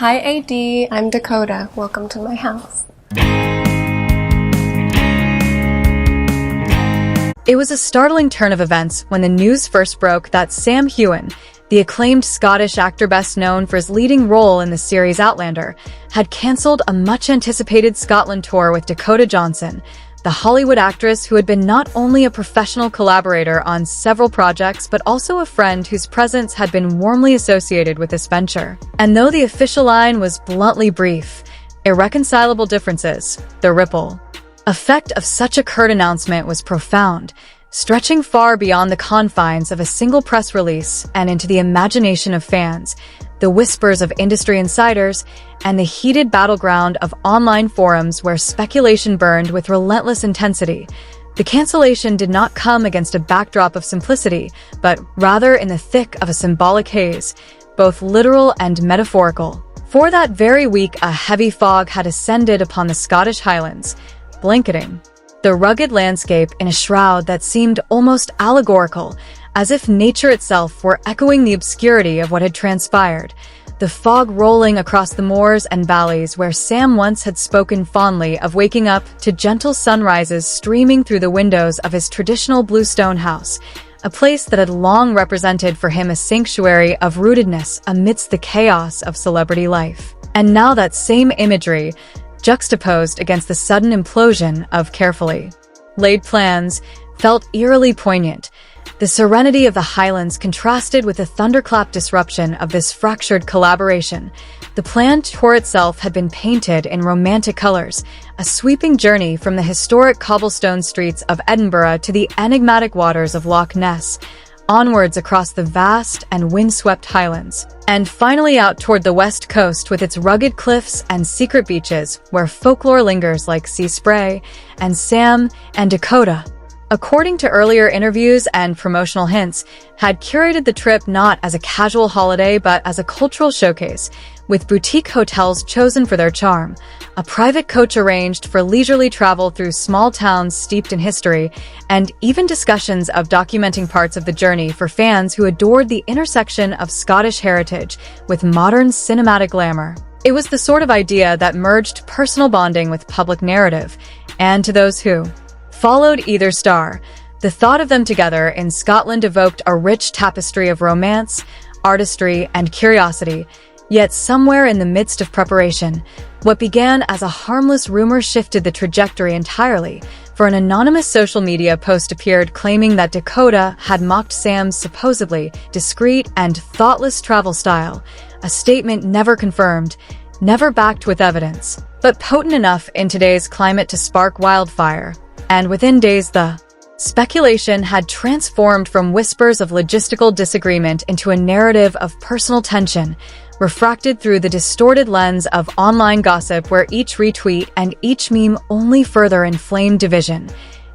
Hi AD, I'm Dakota. Welcome to my house. It was a startling turn of events when the news first broke that Sam Heughan, the acclaimed Scottish actor best known for his leading role in the series Outlander, had cancelled a much-anticipated Scotland tour with Dakota Johnson, the Hollywood actress who had been not only a professional collaborator on several projects but also a friend whose presence had been warmly associated with this venture. And though the official line was bluntly brief, irreconcilable differences, the ripple effect of such a curt announcement was profound, stretching far beyond the confines of a single press release and into the imagination of fans, the whispers of industry insiders, and the heated battleground of online forums where speculation burned with relentless intensity. The cancellation did not come against a backdrop of simplicity, but rather in the thick of a symbolic haze, both literal and metaphorical. For that very week, a heavy fog had ascended upon the Scottish Highlands, blanketing the rugged landscape in a shroud that seemed almost allegorical, as if nature itself were echoing the obscurity of what had transpired. The fog rolling across the moors and valleys where Sam once had spoken fondly of waking up to gentle sunrises streaming through the windows of his traditional bluestone house, a place that had long represented for him a sanctuary of rootedness amidst the chaos of celebrity life. And now that same imagery, juxtaposed against the sudden implosion of carefully laid plans, felt eerily poignant. The serenity of the Highlands contrasted with the thunderclap disruption of this fractured collaboration. The planned tour itself had been painted in romantic colors, a sweeping journey from the historic cobblestone streets of Edinburgh to the enigmatic waters of Loch Ness, onwards across the vast and windswept Highlands, and finally out toward the west coast with its rugged cliffs and secret beaches where folklore lingers like sea spray and Sam and Dakota, according to earlier interviews and promotional hints, had curated the trip not as a casual holiday but as a cultural showcase, with boutique hotels chosen for their charm, a private coach arranged for leisurely travel through small towns steeped in history, and even discussions of documenting parts of the journey for fans who adored the intersection of Scottish heritage with modern cinematic glamour. It was the sort of idea that merged personal bonding with public narrative, and to those who followed either star, the thought of them together in Scotland evoked a rich tapestry of romance, artistry, and curiosity. Yet somewhere in the midst of preparation, what began as a harmless rumor shifted the trajectory entirely, for an anonymous social media post appeared claiming that Dakota had mocked Sam's supposedly discreet and thoughtless travel style, a statement never confirmed, never backed with evidence, but potent enough in today's climate to spark wildfire. And within days, the speculation had transformed from whispers of logistical disagreement into a narrative of personal tension, refracted through the distorted lens of online gossip where each retweet and each meme only further inflamed division.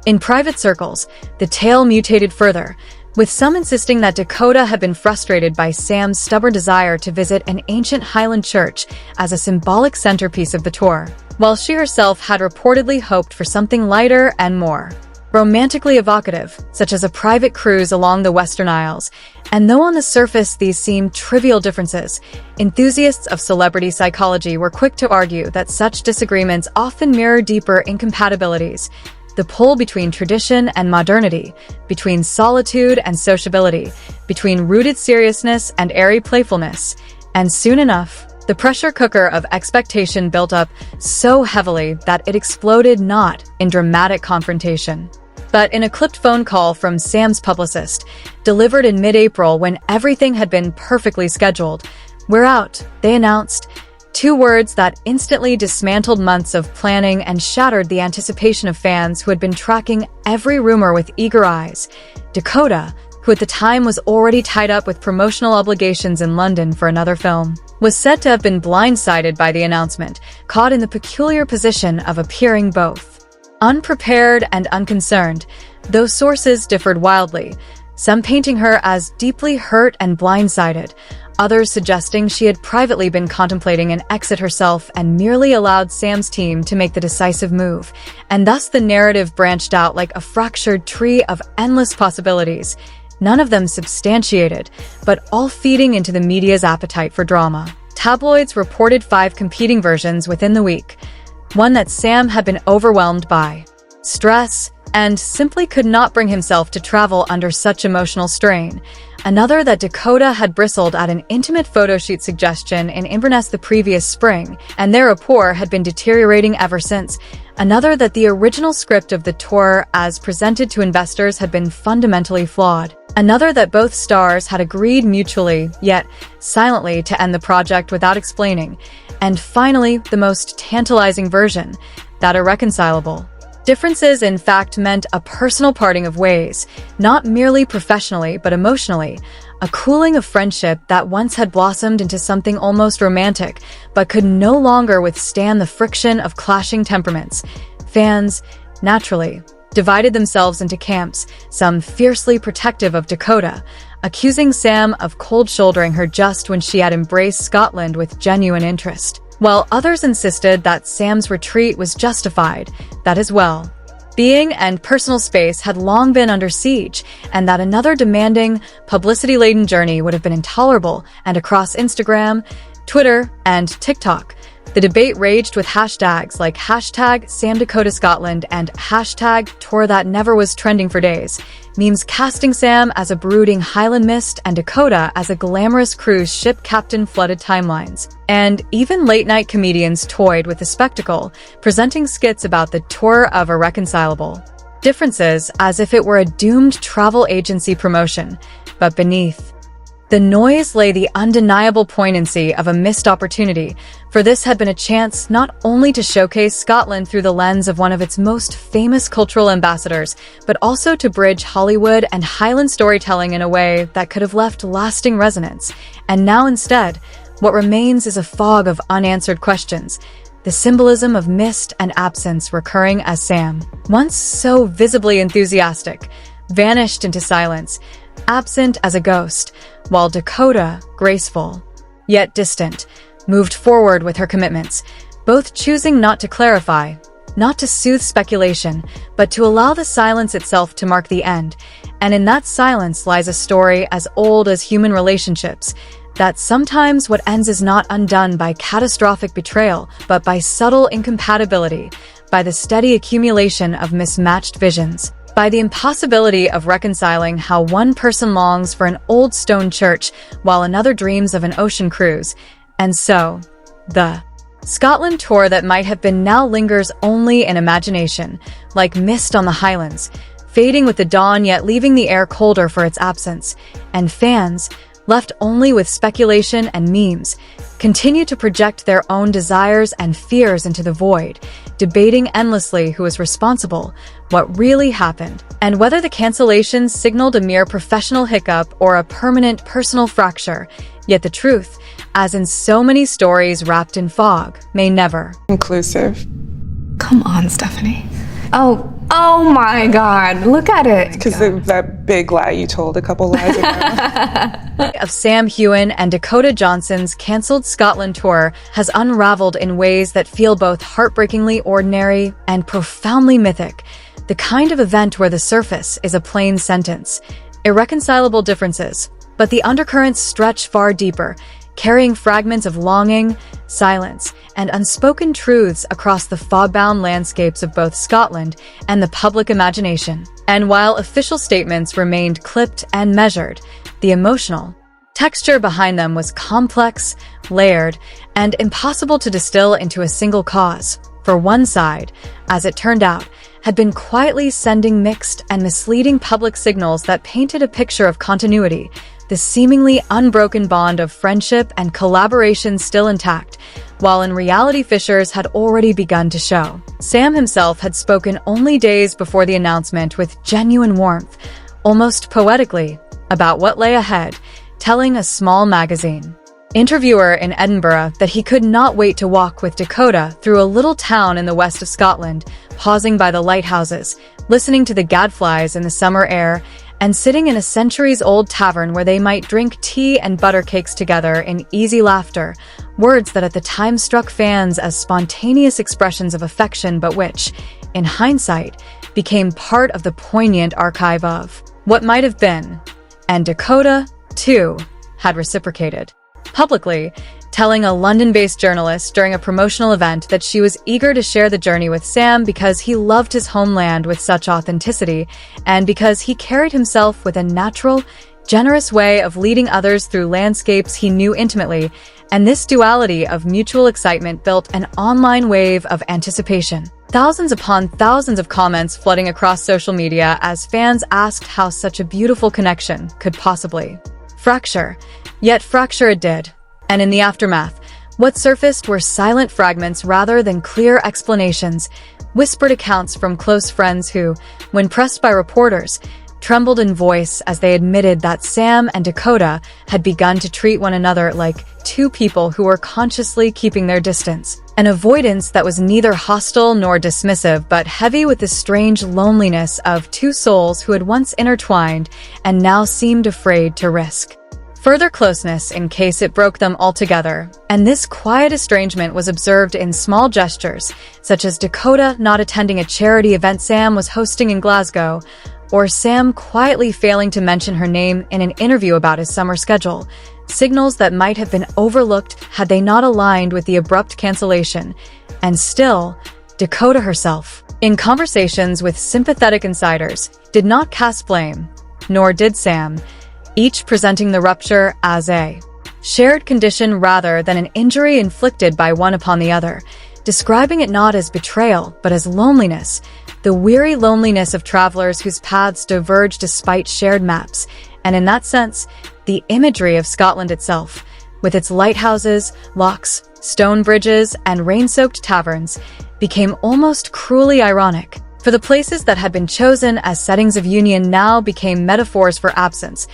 In private circles, the tale mutated further, with some insisting that Dakota had been frustrated by Sam's stubborn desire to visit an ancient Highland church as a symbolic centerpiece of the tour, while she herself had reportedly hoped for something lighter and more romantically evocative, such as a private cruise along the Western Isles. And though on the surface these seemed trivial differences, enthusiasts of celebrity psychology were quick to argue that such disagreements often mirror deeper incompatibilities, the pull between tradition and modernity, between solitude and sociability, between rooted seriousness and airy playfulness. And soon enough, the pressure cooker of expectation built up so heavily that it exploded not in dramatic confrontation, but in a clipped phone call from Sam's publicist, delivered in mid-April when everything had been perfectly scheduled. "We're out," they announced, two words that instantly dismantled months of planning and shattered the anticipation of fans who had been tracking every rumor with eager eyes. Dakota, who at the time was already tied up with promotional obligations in London for another film, was said to have been blindsided by the announcement, caught in the peculiar position of appearing both unprepared and unconcerned, though sources differed wildly, some painting her as deeply hurt and blindsided, others suggesting she had privately been contemplating an exit herself and merely allowed Sam's team to make the decisive move, and thus the narrative branched out like a fractured tree of endless possibilities, none of them substantiated, but all feeding into the media's appetite for drama. tabloids reported 5 competing versions within the week. One that Sam had been overwhelmed by stress and simply could not bring himself to travel under such emotional strain. Another that Dakota had bristled at an intimate photo shoot suggestion in Inverness the previous spring, and their rapport had been deteriorating ever since. Another that the original script of the tour as presented to investors had been fundamentally flawed. Another that both stars had agreed mutually, yet silently, to end the project without explaining. And finally, the most tantalizing version, that irreconcilable. Differences, in fact, meant a personal parting of ways, not merely professionally but emotionally, a cooling of friendship that once had blossomed into something almost romantic, but could no longer withstand the friction of clashing temperaments. Fans, naturally, divided themselves into camps, some fiercely protective of Dakota, accusing Sam of cold-shouldering her just when she had embraced Scotland with genuine interest, while others insisted that Sam's retreat was justified, that as well. Being and personal space had long been under siege, and that another demanding, publicity-laden journey would have been intolerable, and across Instagram, Twitter, and TikTok, the debate raged with hashtags like #SamDakotaScotland and #TourThatNeverWas trending for days, memes casting Sam as a brooding Highland mist and Dakota as a glamorous cruise ship captain flooded timelines. And even late-night comedians toyed with the spectacle, presenting skits about the tour of Irreconcilable. Differences as if it were a doomed travel agency promotion, but beneath the noise lay the undeniable poignancy of a missed opportunity, for this had been a chance not only to showcase Scotland through the lens of one of its most famous cultural ambassadors, but also to bridge Hollywood and Highland storytelling in a way that could have left lasting resonance. And now instead, what remains is a fog of unanswered questions, the symbolism of mist and absence recurring as Sam, once so visibly enthusiastic, vanished into silence, absent as a ghost, while Dakota, graceful, yet distant, moved forward with her commitments, both choosing not to clarify, not to soothe speculation, but to allow the silence itself to mark the end. And in that silence lies a story as old as human relationships, that sometimes what ends is not undone by catastrophic betrayal, but by subtle incompatibility, by the steady accumulation of mismatched visions, by the impossibility of reconciling how one person longs for an old stone church while another dreams of an ocean cruise. And so, the Scotland tour that might have been now lingers only in imagination, like mist on the Highlands, fading with the dawn yet leaving the air colder for its absence, and fans, left only with speculation and memes, continue to project their own desires and fears into the void, debating endlessly who is responsible, what really happened, and whether the cancellations signaled a mere professional hiccup or a permanent personal fracture. Yet the truth, as in so many stories wrapped in fog, may never. Inclusive. Come on, Stephanie. Oh my God, look at it. Because of that big lie you told a couple lies ago. Of Sam Heughan and Dakota Johnson's cancelled Scotland tour has unraveled in ways that feel both heartbreakingly ordinary and profoundly mythic. The kind of event where the surface is a plain sentence, irreconcilable differences, but the undercurrents stretch far deeper, carrying fragments of longing, silence, and unspoken truths across the fog-bound landscapes of both Scotland and the public imagination. And while official statements remained clipped and measured, the emotional texture behind them was complex, layered, and impossible to distill into a single cause. For one side, as it turned out, had been quietly sending mixed and misleading public signals that painted a picture of continuity, the seemingly unbroken bond of friendship and collaboration still intact, while in reality fissures had already begun to show. Sam himself had spoken only days before the announcement with genuine warmth, almost poetically, about what lay ahead, telling a small magazine interviewer in Edinburgh that he could not wait to walk with Dakota through a little town in the west of Scotland, pausing by the lighthouses, listening to the gadflies in the summer air, and sitting in a centuries-old tavern where they might drink tea and butter cakes together in easy laughter, words that at the time struck fans as spontaneous expressions of affection but which, in hindsight, became part of the poignant archive of what might have been. And Dakota, too, had reciprocated. Publicly, telling a London-based journalist during a promotional event that she was eager to share the journey with Sam because he loved his homeland with such authenticity and because he carried himself with a natural, generous way of leading others through landscapes he knew intimately, and this duality of mutual excitement built an online wave of anticipation. Thousands upon thousands of comments flooding across social media as fans asked how such a beautiful connection could possibly fracture. Yet fracture it did. And in the aftermath, what surfaced were silent fragments rather than clear explanations, whispered accounts from close friends who, when pressed by reporters, trembled in voice as they admitted that Sam and Dakota had begun to treat one another like two people who were consciously keeping their distance. An avoidance that was neither hostile nor dismissive, but heavy with the strange loneliness of two souls who had once intertwined and now seemed afraid to risk further closeness in case it broke them altogether. And this quiet estrangement was observed in small gestures, such as Dakota not attending a charity event Sam was hosting in Glasgow, or Sam quietly failing to mention her name in an interview about his summer schedule, signals that might have been overlooked had they not aligned with the abrupt cancellation. And still, Dakota herself, in conversations with sympathetic insiders, did not cast blame, nor did Sam, each presenting the rupture as a shared condition rather than an injury inflicted by one upon the other, describing it not as betrayal but as loneliness, the weary loneliness of travelers whose paths diverge despite shared maps. And in that sense, the imagery of Scotland itself, with its lighthouses, locks, stone bridges, and rain-soaked taverns, became almost cruelly ironic. For the places that had been chosen as settings of union now became metaphors for absence,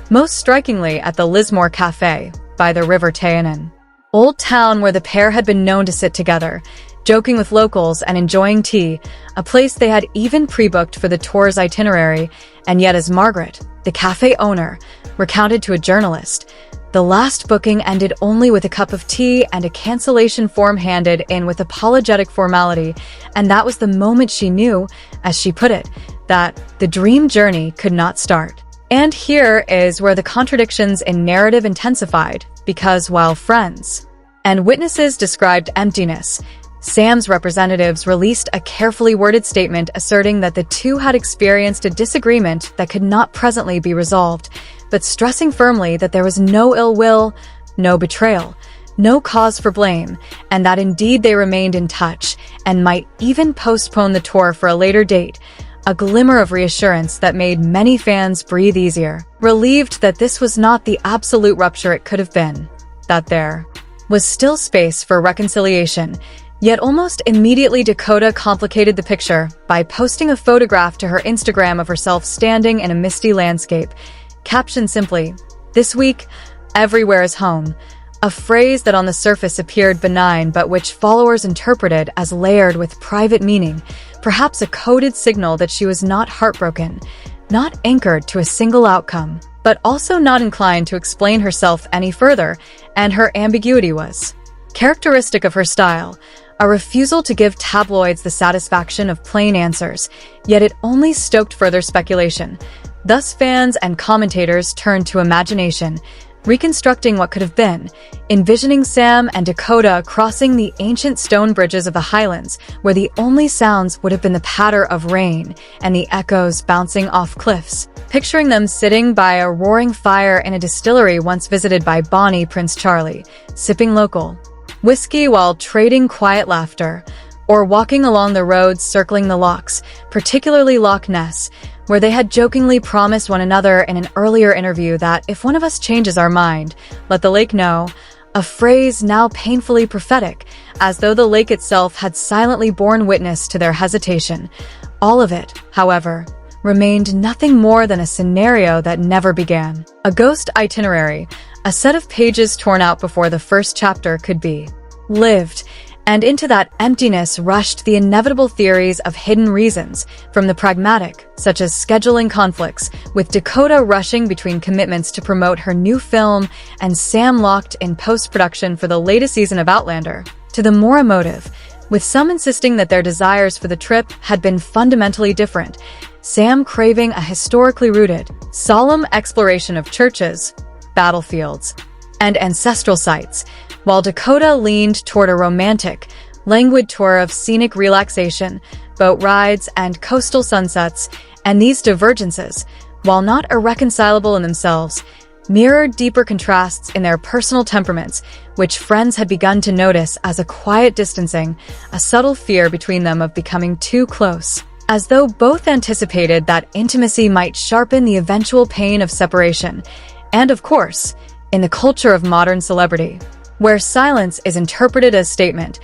most strikingly at the Lismore Café by the River Teinan. Old Town, where the pair had been known to sit together, joking with locals and enjoying tea, a place they had even pre-booked for the tour's itinerary, and yet as Margaret, the cafe owner, recounted to a journalist, the last booking ended only with a cup of tea and a cancellation form handed in with apologetic formality, and that was the moment she knew, as she put it, that the dream journey could not start. And here is where the contradictions in narrative intensified, because while friends and witnesses described emptiness, Sam's representatives released a carefully worded statement asserting that the two had experienced a disagreement that could not presently be resolved, but stressing firmly that there was no ill will, no betrayal, no cause for blame, and that indeed they remained in touch and might even postpone the tour for a later date, a glimmer of reassurance that made many fans breathe easier, relieved that this was not the absolute rupture it could have been, that there was still space for reconciliation. Yet almost immediately Dakota complicated the picture by posting a photograph to her Instagram of herself standing in a misty landscape, captioned simply, "This week, everywhere is home," a phrase that on the surface appeared benign but which followers interpreted as layered with private meaning, perhaps a coded signal that she was not heartbroken, not anchored to a single outcome, but also not inclined to explain herself any further, and her ambiguity was characteristic of her style, a refusal to give tabloids the satisfaction of plain answers, yet it only stoked further speculation. Thus fans and commentators turned to imagination, reconstructing what could have been, envisioning Sam and Dakota crossing the ancient stone bridges of the Highlands, where the only sounds would have been the patter of rain and the echoes bouncing off cliffs, picturing them sitting by a roaring fire in a distillery once visited by Bonnie Prince Charlie, sipping local whiskey while trading quiet laughter, or walking along the roads circling the locks, particularly Loch Ness, where they had jokingly promised one another in an earlier interview that if one of us changes our mind, let the lake know, a phrase now painfully prophetic, as though the lake itself had silently borne witness to their hesitation. All of it, however, remained nothing more than a scenario that never began. A ghost itinerary, a set of pages torn out before the first chapter could be lived, and into that emptiness rushed the inevitable theories of hidden reasons, from the pragmatic, such as scheduling conflicts, with Dakota rushing between commitments to promote her new film and Sam locked in post-production for the latest season of Outlander, to the more emotive, with some insisting that their desires for the trip had been fundamentally different, Sam craving a historically rooted, solemn exploration of churches, battlefields, and ancestral sites, while Dakota leaned toward a romantic, languid tour of scenic relaxation, boat rides, and coastal sunsets. And these divergences, while not irreconcilable in themselves, mirrored deeper contrasts in their personal temperaments, which friends had begun to notice as a quiet distancing, a subtle fear between them of becoming too close, as though both anticipated that intimacy might sharpen the eventual pain of separation. And of course, in the culture of modern celebrity, where silence is interpreted as statement,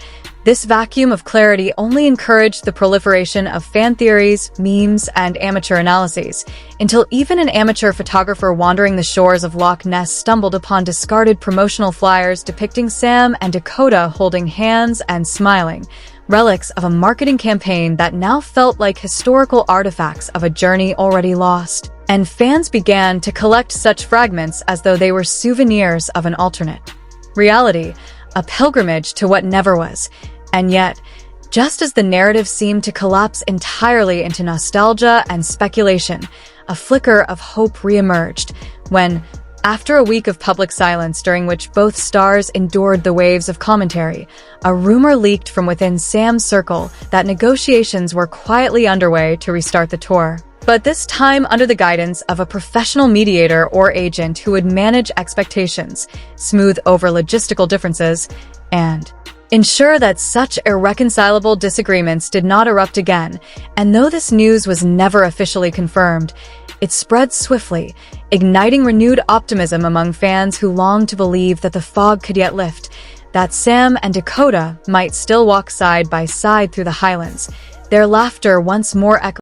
this vacuum of clarity only encouraged the proliferation of fan theories, memes, and amateur analyses, until even an amateur photographer wandering the shores of Loch Ness stumbled upon discarded promotional flyers depicting Sam and Dakota holding hands and smiling, relics of a marketing campaign that now felt like historical artifacts of a journey already lost. And fans began to collect such fragments as though they were souvenirs of an alternate reality, a pilgrimage to what never was. And yet, just as the narrative seemed to collapse entirely into nostalgia and speculation, a flicker of hope reemerged when, after a week of public silence during which both stars endured the waves of commentary, a rumor leaked from within Sam's circle that negotiations were quietly underway to restart the tour. But this time under the guidance of a professional mediator or agent who would manage expectations, smooth over logistical differences, and ensure that such irreconcilable disagreements did not erupt again. And though this news was never officially confirmed, it spread swiftly, igniting renewed optimism among fans who longed to believe that the fog could yet lift, that Sam and Dakota might still walk side by side through the Highlands, their laughter once more echoing